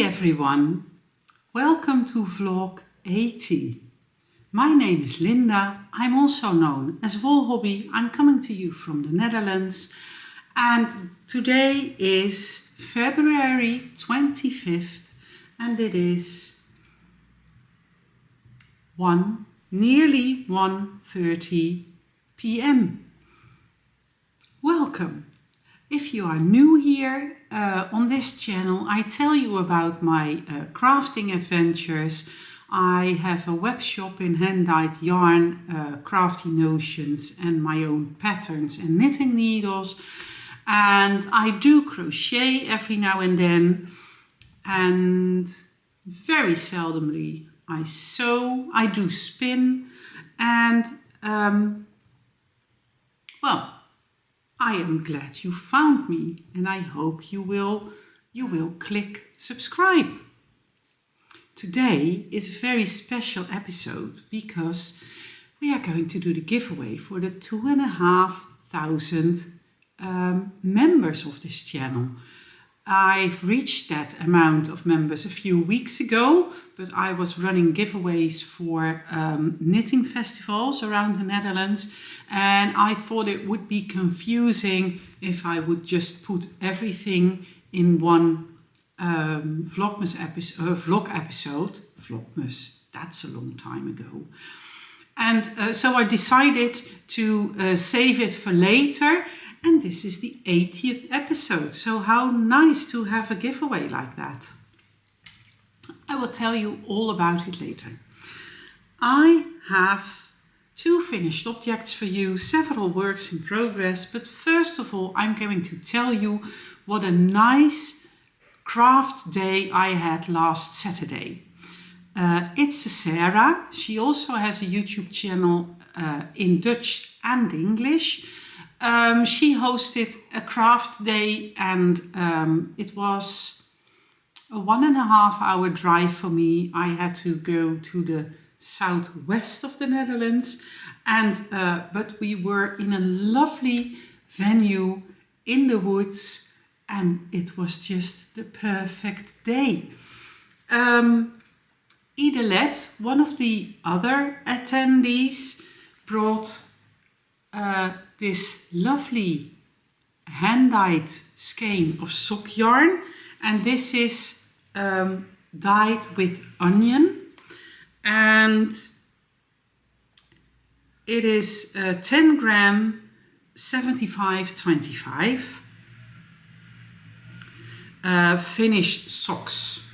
everyone, welcome to vlog 80. My name is Linda, I'm also known as Wolhobby. I'm coming to you from the Netherlands and today is February 25th and it is nearly 1:30 p.m. Welcome. If you are new here on this channel, I tell you about my crafting adventures. I have a web shop in hand-dyed yarn, crafty notions and my own patterns and knitting needles. And I do crochet every now and then. And very seldomly I sew, I do spin and well, I am glad you found me and I hope you will click subscribe. Today is a very special episode because we are going to do the giveaway for the 2,500 members of this channel. I've reached that amount of members a few weeks ago, but I was running giveaways for knitting festivals around the Netherlands, and I thought it would be confusing if I would just put everything in one vlog episode. Vlogmas, that's a long time ago. And so I decided to save it for later. And this is the 80th episode, so how nice to have a giveaway like that. I will tell you all about it later. I have two finished objects for you, several works in progress, but first of all I'm going to tell you what a nice craft day I had last Saturday. It's Sarah, she also has a YouTube channel in Dutch and English. She hosted a craft day and it was a 1.5 hour drive for me. I had to go to the southwest of the Netherlands and but we were in a lovely venue in the woods and it was just the perfect day. Idelette, one of the other attendees, brought this lovely hand-dyed skein of sock yarn, and this is dyed with onion, and it is 10 gram 75-25 finished socks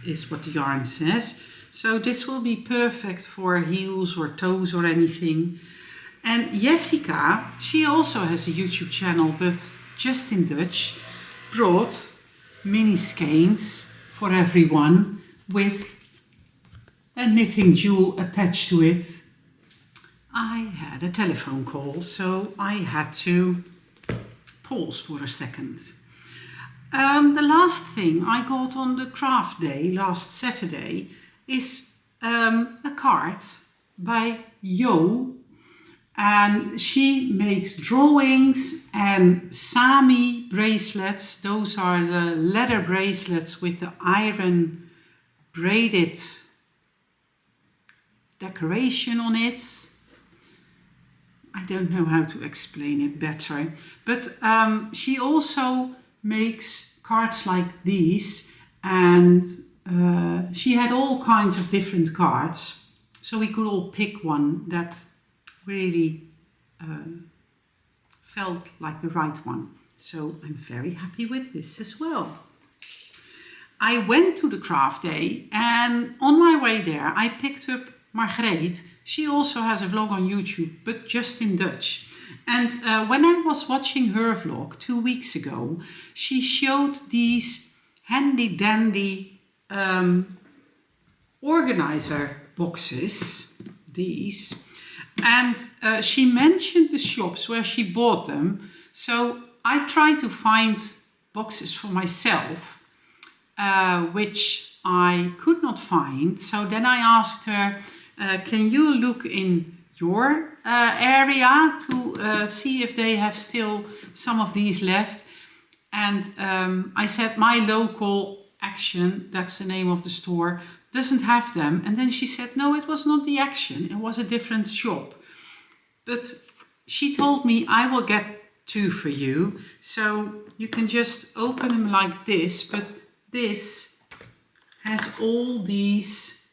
is what the yarn says. So this will be perfect for heels or toes or anything. And Jessica, she also has a YouTube channel, but just in Dutch, brought mini skeins for everyone with a knitting jewel attached to it. I had a telephone call, so I had to pause for a second. The last thing I got on the craft day last Saturday is a card by Jo. And she makes drawings and Sami bracelets. Those are the leather bracelets with the iron braided decoration on it. I don't know how to explain it better. But she also makes cards like these. And she had all kinds of different cards. So we could all pick one that really felt like the right one. So I'm very happy with this as well. I went to the craft day and on my way there I picked up Margreet. She also has a vlog on YouTube, but just in Dutch. And when I was watching her vlog 2 weeks ago, she showed these handy dandy organizer boxes, these. And she mentioned the shops where she bought them. So I tried to find boxes for myself, which I could not find. So then I asked her, can you look in your area to see if they have still some of these left? And I said my local Action, that's the name of the store, doesn't have them. And then she said, no, it was not the Action, it was a different shop. But she told me, I will get 2 for you. So you can just open them like this, but this has all these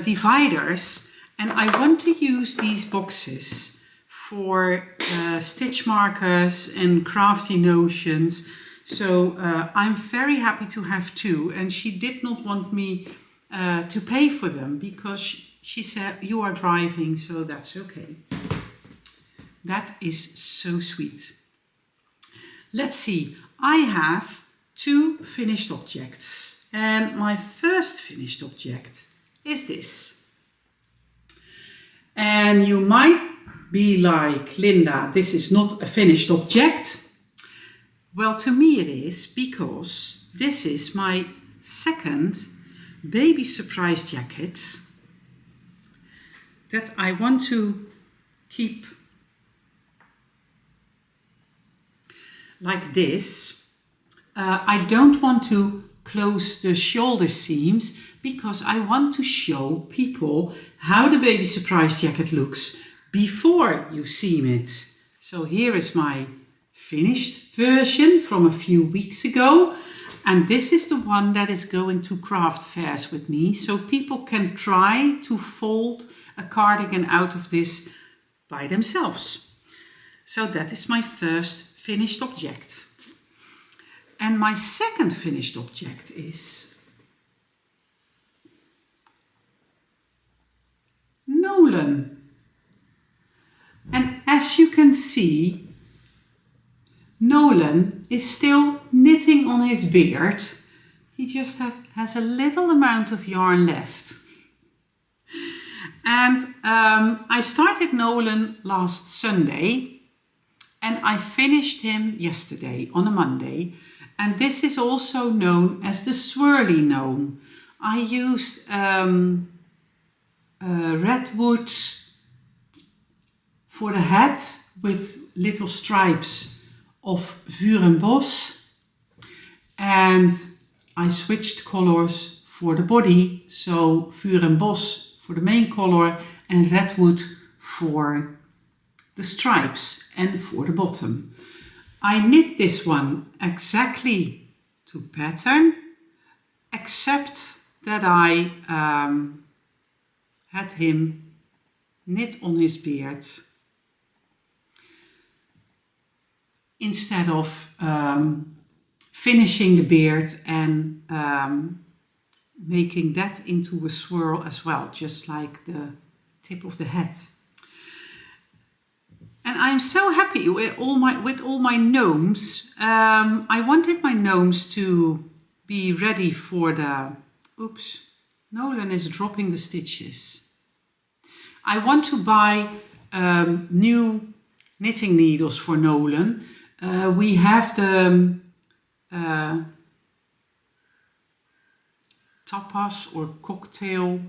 dividers. And I want to use these boxes for stitch markers and crafty notions. So I'm very happy to have 2, and she did not want me to pay for them because she said, you are driving, so that's okay. That is so sweet. Let's see, I have 2 finished objects, and my first finished object is this. And you might be like, Linda, this is not a finished object. Well, to me it is, because this is my second baby surprise jacket that I want to keep like this. I don't want to close the shoulder seams because I want to show people how the baby surprise jacket looks before you seam it. So here is my finished version from a few weeks ago, and this is the one that is going to craft fairs with me, so people can try to fold a cardigan out of this by themselves. So that is my first finished object. And my second finished object is Nolan. And as you can see, Nolan is still knitting on his beard. He just has a little amount of yarn left. And I started Nolan last Sunday and I finished him yesterday on a Monday. And this is also known as the swirly gnome. I used redwood for the head with little stripes of vuur en bos, and I switched colors for the body, so vuur en bos for the main color and redwood for the stripes and for the bottom. I knit this one exactly to pattern, except that I had him knit on his beard instead of finishing the beard and making that into a swirl as well, just like the tip of the head. And I'm so happy with all my gnomes. I wanted my gnomes to be ready for the... Oops, Nolan is dropping the stitches. I want to buy new knitting needles for Nolan. We have the tapas or cocktail.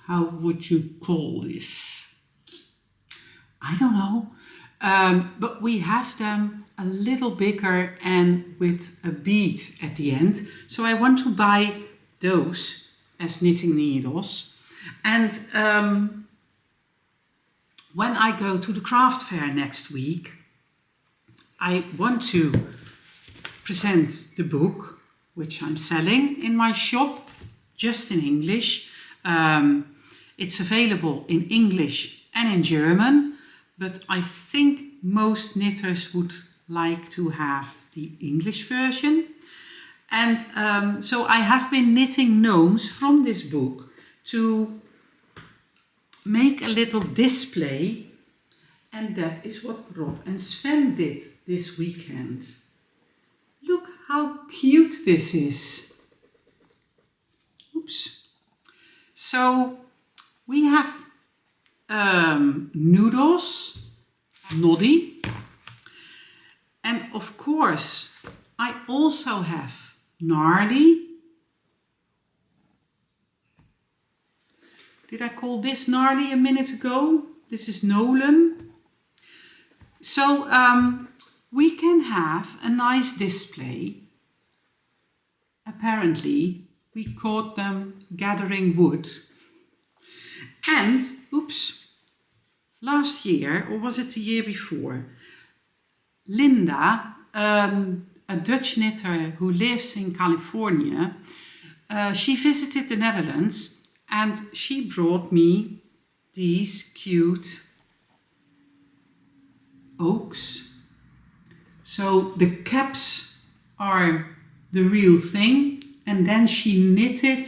How would you call this? I don't know. But we have them a little bigger and with a bead at the end. So I want to buy those as knitting needles. And when I go to the craft fair next week, I want to present the book, which I'm selling in my shop, just in English. It's available in English and in German, but I think most knitters would like to have the English version. And so I have been knitting gnomes from this book to make a little display, and that is what Rob and Sven did this weekend. Look how cute this is. Oops. So we have noodles, noddy, and of course I also have gnarly. Did I call this gnarly a minute ago? This is Nolan. So we can have a nice display. Apparently, we caught them gathering wood. And, oops, last year, or was it the year before, Linda, a Dutch knitter who lives in California, she visited the Netherlands and she brought me these cute oaks. So the caps are the real thing, and then she knitted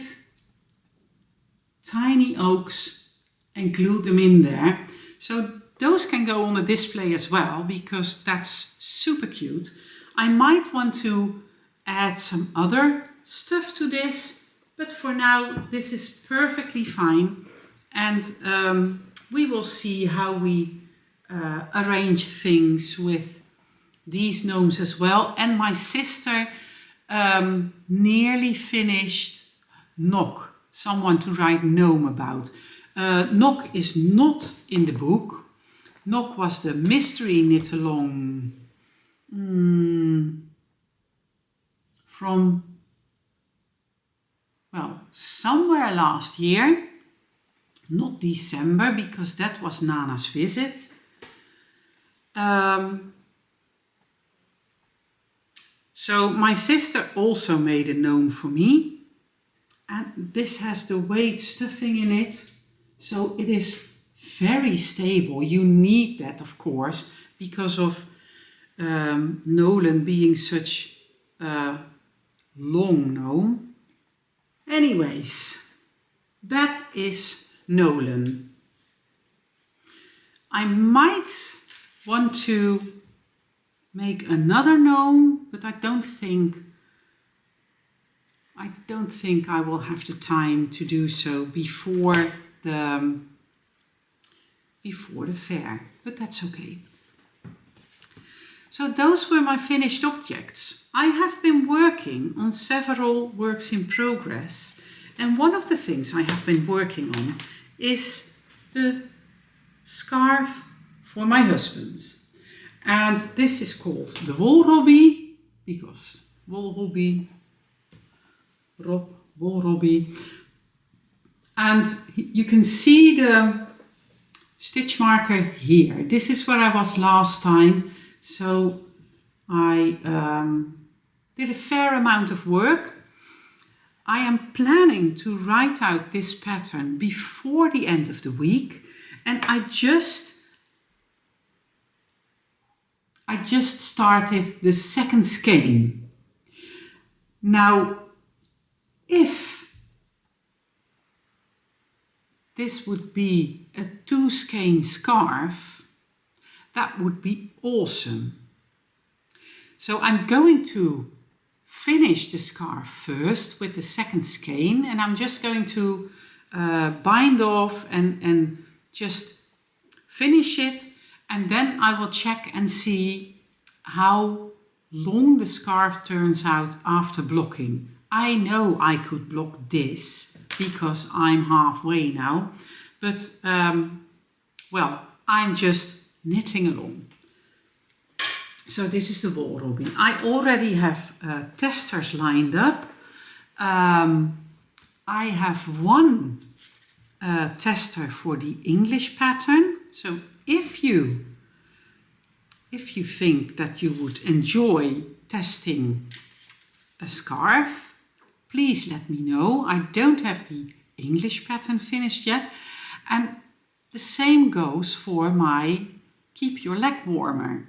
tiny oaks and glued them in there. So those can go on the display as well, because that's super cute. I might want to add some other stuff to this, but for now this is perfectly fine, and we will see how we arrange things with these gnomes as well. And my sister nearly finished Knock, someone to write gnome about. Knock is not in the book. Knock was the mystery knit along from, well, somewhere last year, not December, because that was Nana's visit. So my sister also made a gnome for me, and this has the weight stuffing in it, so it is very stable. You need that, of course, because of Nolan being such a long gnome. Anyways, that is Nolan. I might want to make another gnome, but I don't think I will have the time to do so before the fair, but that's okay. So those were my finished objects. I have been working on several works in progress, and one of the things I have been working on is the scarf for my husband. And this is called the Wolrobby, because Wolhobby, Wolrobby. And you can see the stitch marker here. This is where I was last time. So I did a fair amount of work. I am planning to write out this pattern before the end of the week. And I just started the second skein. Now, if this would be a 2-skein scarf, that would be awesome. So I'm going to finish the scarf first with the second skein, and I'm just going to bind off and just finish it, and then I will check and see how long the scarf turns out after blocking. I know I could block this because I'm halfway now, but well, I'm just knitting along. So this is the Wolrobby. I already have testers lined up. I have one tester for the English pattern. So if you think that you would enjoy testing a scarf, please let me know. I don't have the English pattern finished yet. And the same goes for my Keep Your Leg Warmer.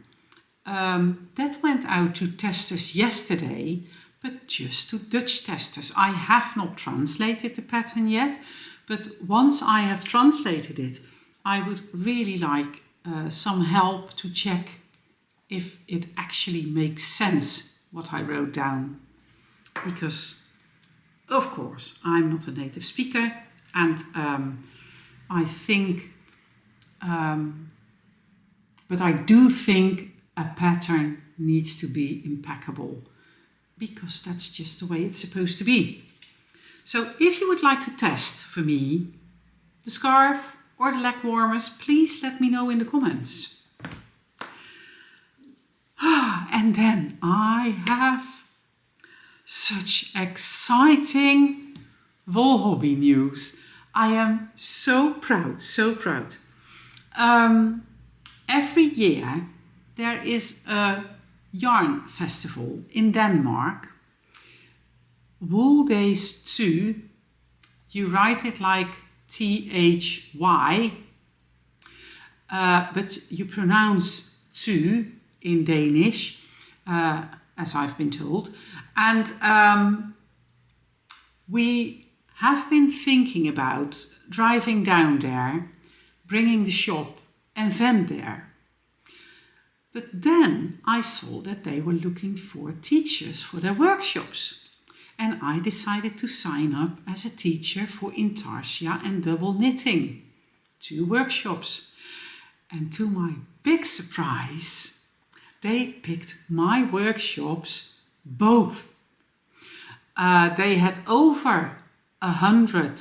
That went out to testers yesterday, but just to Dutch testers. I have not translated the pattern yet, but once I have translated it, I would really like some help to check if it actually makes sense what I wrote down. Because, of course, I'm not a native speaker, and I think, but I do think a pattern needs to be impeccable, because that's just the way it's supposed to be. So if you would like to test for me the scarf or the leg warmers, please let me know in the comments. And then I have such exciting Wolhobby news. I am so proud, so proud. Every year there is a yarn festival in Denmark. Wool Days 2, you write it like T-H-Y, but you pronounce 2 in Danish, as I've been told. And we have been thinking about driving down there, bringing the shop and vend there. But then I saw that they were looking for teachers for their workshops. And I decided to sign up as a teacher for intarsia and double knitting, 2 workshops. And to my big surprise, they picked my workshops both. They had over 100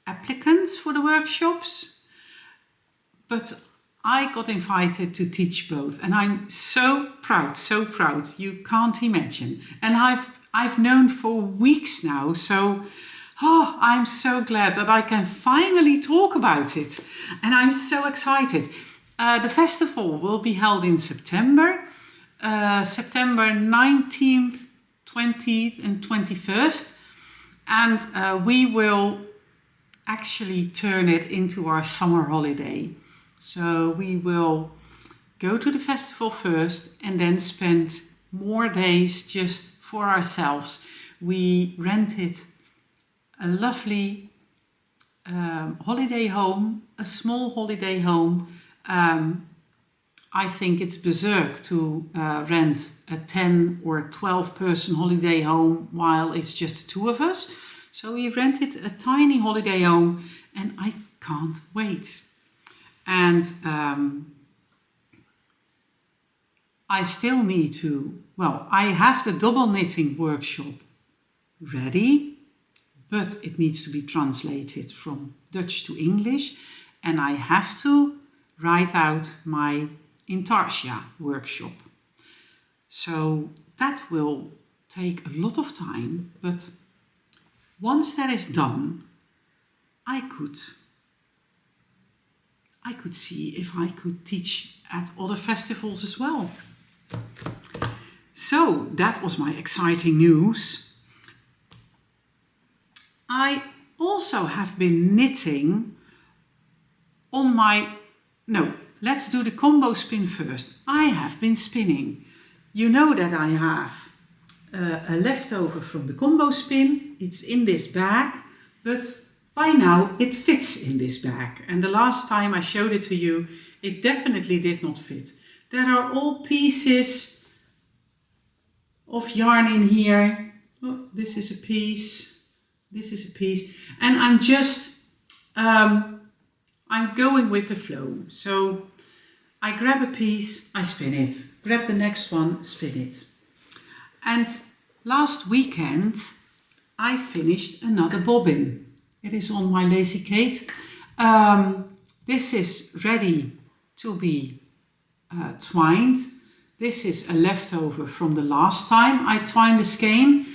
applicants for the workshops, but I got invited to teach both, and I'm so proud, you can't imagine. And I've known for weeks now, so I'm so glad that I can finally talk about it, and I'm so excited. The festival will be held in September, September 19th, 20th and 21st, and we will actually turn it into our summer holiday. So we will go to the festival first and then spend more days just for ourselves. We rented a lovely holiday home, a small holiday home. I think it's berserk to rent a 10 or 12 person holiday home while it's just the 2 of us. So we rented a tiny holiday home and I can't wait. And I still need to, I have the double knitting workshop ready, but it needs to be translated from Dutch to English. And I have to write out my intarsia workshop. So that will take a lot of time, but once that is done, I could see if I could teach at other festivals as well. So that was my exciting news. I also have been knitting on let's do the combo spin first. I have been spinning. You know that I have a leftover from the combo spin. It's in this bag, but by now it fits in this bag. And the last time I showed it to you, it definitely did not fit. There are all pieces of yarn in here. Oh, this is a piece. This is a piece. And I'm just, I'm going with the flow. So I grab a piece, I spin it. Grab the next one, spin it. And last weekend, I finished another bobbin. It is on my Lazy Kate. This is ready to be twined. This is a leftover from the last time I twined the skein.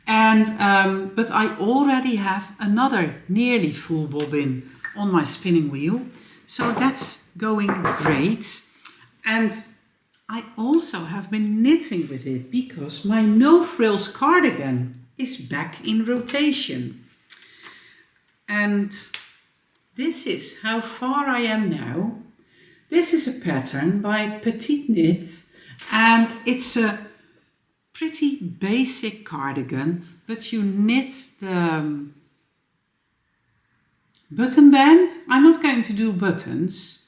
And, but I already have another nearly full bobbin on my spinning wheel. So that's going great. And I also have been knitting with it because my no frills cardigan is back in rotation. And this is how far I am now. This is a pattern by Petite Knit, and it's a pretty basic cardigan, but you knit the button band. I'm not going to do buttons,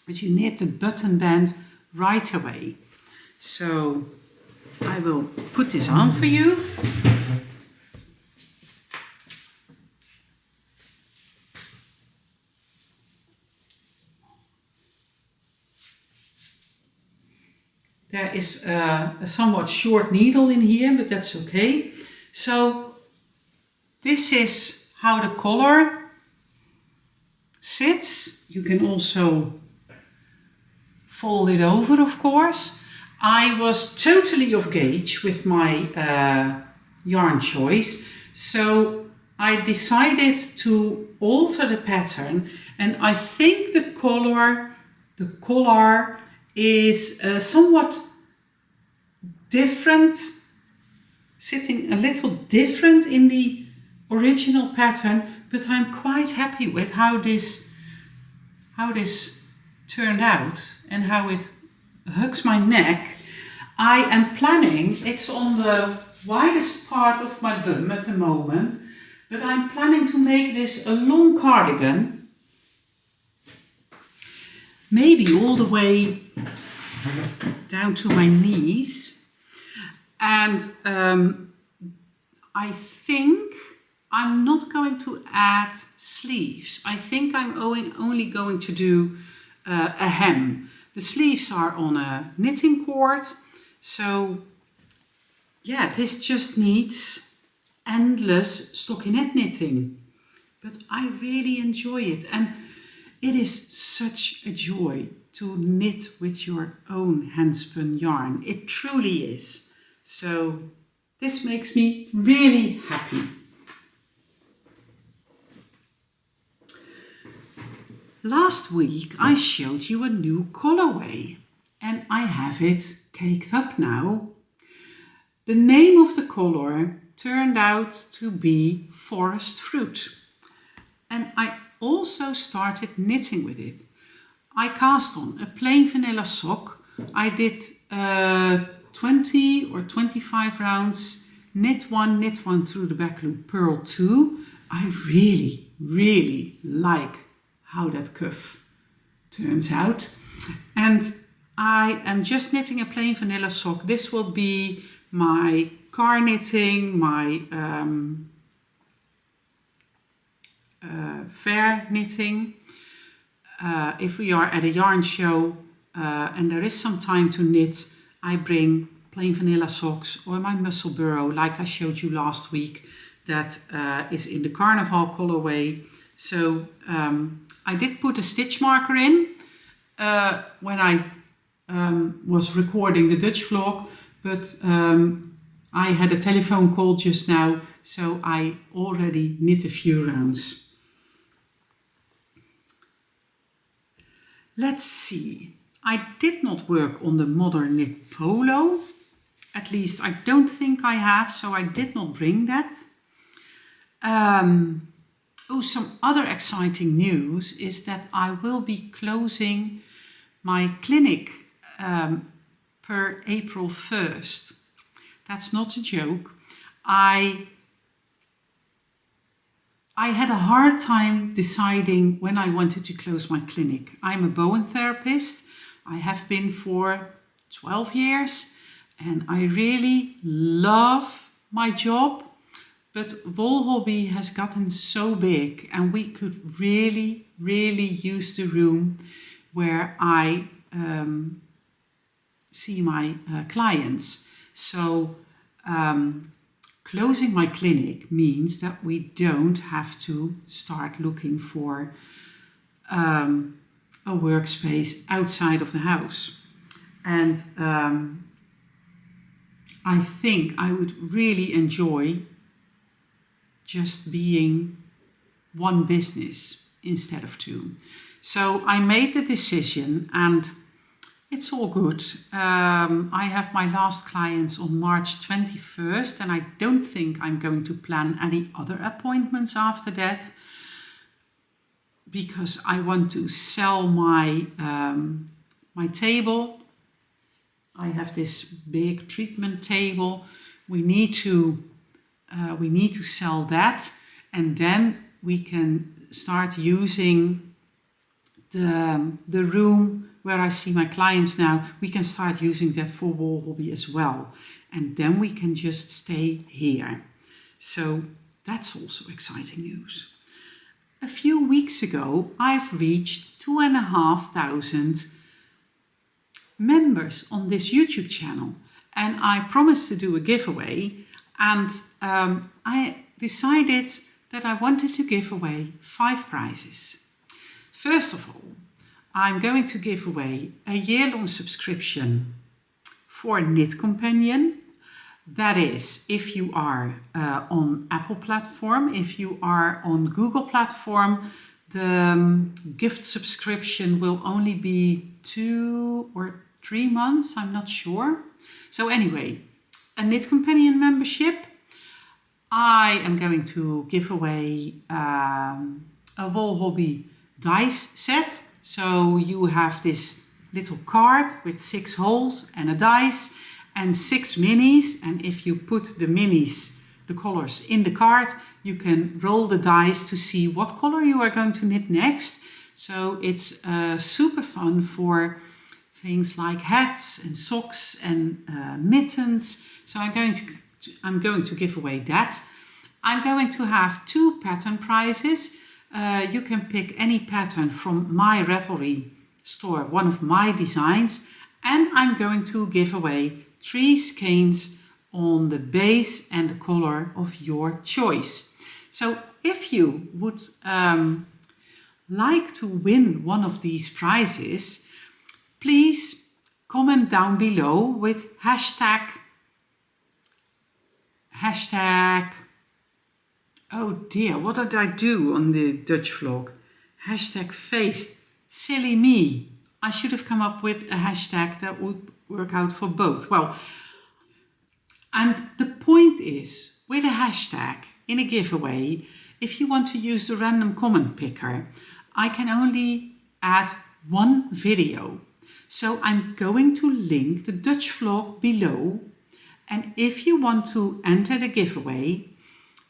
but you knit the button band right away. So I will put this on for you. There is a somewhat short needle in here, but that's okay. So this is how the collar sits. You can also fold it over, of course. I was totally off gauge with my yarn choice, so I decided to alter the pattern, and I think the collar is somewhat different, sitting a little different in the original pattern, but I'm quite happy with how this turned out and how it hugs my neck. I am planning, it's on the widest part of my bum at the moment, but I'm planning to make this a long cardigan, maybe all the way down to my knees. And I think I'm not going to add sleeves. I think I'm only going to do a hem. The sleeves are on a knitting cord, so yeah, this just needs endless stockinette knitting. But I really enjoy it, and it is such a joy to knit with your own handspun yarn. It truly is. So this makes me really happy. Last week I showed you a new colorway, and I have it caked up now. The name of the color turned out to be Forest Fruit, and I also started knitting with it. I cast on a plain vanilla sock. I did 20 or 25 rounds, knit one through the back loop, purl 2. I really like how that cuff turns out. And I am just knitting a plain vanilla sock. This will be my car knitting, my fair knitting. If we are at a yarn show and there is some time to knit, I bring plain vanilla socks or my muscle burrow, like I showed you last week, that is in the Carnival colorway. So I did put a stitch marker in when I was recording the Dutch vlog, but I had a telephone call just now, so I already knit a few rounds. Let's see. I did not work on the Modern Knit Polo. At least I don't think I have, so I did not bring that. Some other exciting news is that I will be closing my clinic per April 1st. That's not a joke. I had a hard time deciding when I wanted to close my clinic. I'm a Bowen therapist. I have been for 12 years and I really love my job. But Wolhobby has gotten so big and we could really use the room where I see my clients. So closing my clinic means that we don't have to start looking for a workspace outside of the house. And I think I would really enjoy just being one business instead of two. So I made the decision and it's all good. I have my last clients on March 21st and I don't think I'm going to plan any other appointments after that, because I want to sell my my table. I have this big treatment table. We need to sell that, and then we can start using the room where I see my clients now. We can start using that for Wolhobby as well, and then we can just stay here. So that's also exciting news. A few weeks ago, I've reached 2,500 members on this YouTube channel, and I promised to do a giveaway, and I decided that I wanted to give away 5 prizes. First of all, I'm going to give away a year-long subscription for Knit Companion. That is, if you are on Apple platform, if you are on Google platform, the gift subscription will only be 2 or 3 months, I'm not sure. So anyway, a Knit Companion membership. I am going to give away a Wolhobby dice set. So you have this little card with 6 holes and a dice and 6 minis. And if you put the minis, the colors in the card, you can roll the dice to see what color you are going to knit next. So it's super fun for things like hats and socks and mittens. So I'm going to give away that. I'm going to have 2 pattern prizes. You can pick any pattern from my Ravelry store, one of my designs. And I'm going to give away 3 skeins on the base and the color of your choice. So if you would like to win one of these prizes, please comment down below with hashtag, oh dear, what did I do on the Dutch vlog? Hashtag faced, silly me. I should have come up with a hashtag that would work out for both. Well, and the point is, with a hashtag in a giveaway, if you want to use the random comment picker, I can only add 1 video. So I'm going to link the Dutch vlog below. And if you want to enter the giveaway,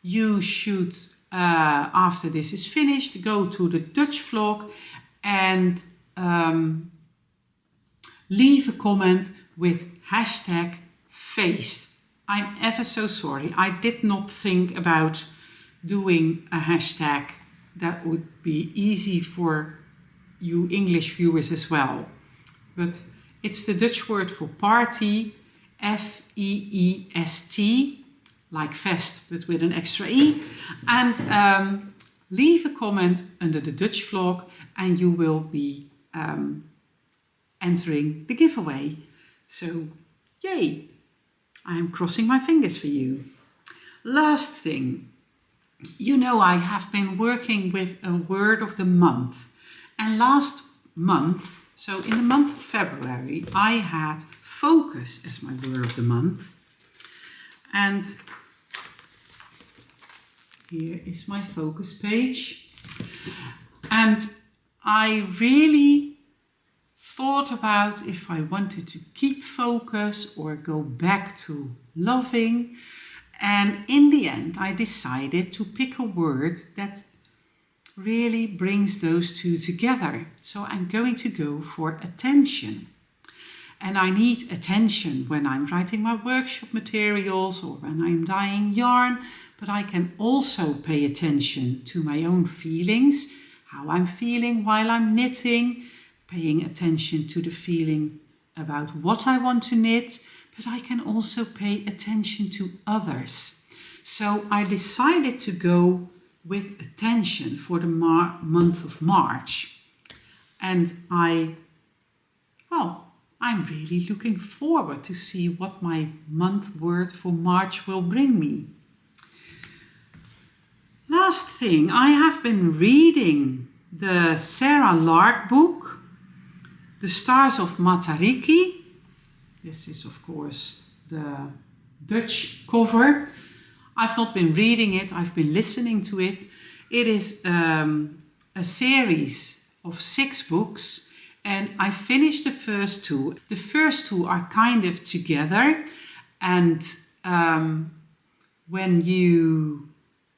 you should, after this is finished, go to the Dutch vlog and leave a comment with hashtag faced. I'm ever so sorry. I did not think about doing a hashtag that would be easy for you English viewers as well. But it's the Dutch word for party, F-E-E-S-T, like fest, but with an extra E. And leave a comment under the Dutch vlog and you will be entering the giveaway. So, yay! I'm crossing my fingers for you. Last thing, you know I have been working with a word of the month. And last month, so in the month of February, I had focus as my word of the month. And here is my focus page. And I really thought about if I wanted to keep focus or go back to loving. And in the end, I decided to pick a word that really brings those two together. So I'm going to go for attention. And I need attention when I'm writing my workshop materials or when I'm dyeing yarn, but I can also pay attention to my own feelings, how I'm feeling while I'm knitting, paying attention to the feeling about what I want to knit, but I can also pay attention to others. So I decided to go with attention for the month of March. And I'm really looking forward to see what my month word for March will bring me. Last thing, I have been reading the Sarah Lark book, The Stars of Matariki. This is, of course, the Dutch cover. I've not been reading it, I've been listening to it. It is a series of 6 books. And I finished the first 2. The first 2 are kind of together. And when you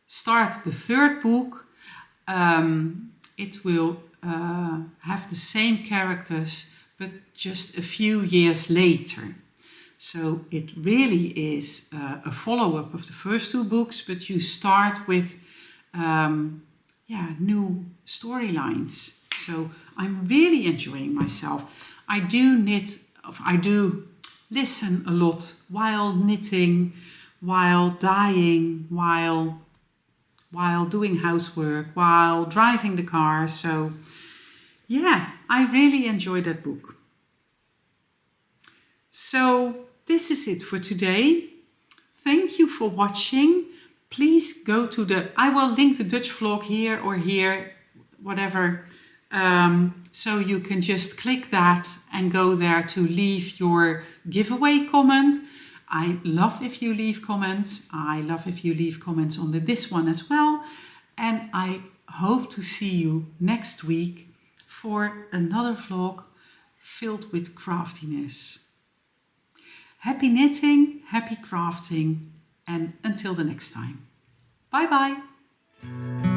start the 3rd book, it will have the same characters, but just a few years later. So it really is a follow-up of the first 2 books, but you start with new storylines. So I'm really enjoying myself. I do listen a lot while knitting, while dyeing, while doing housework, while driving the car. So yeah, I really enjoy that book. So this is it for today. Thank you for watching. Please go to I will link the Dutch vlog here or here, whatever. So you can just click that and go there to leave your giveaway comment. I love if you leave comments. I love if you leave comments on this one as well. And I hope to see you next week for another vlog filled with craftiness. Happy knitting, happy crafting, and until the next time. Bye bye.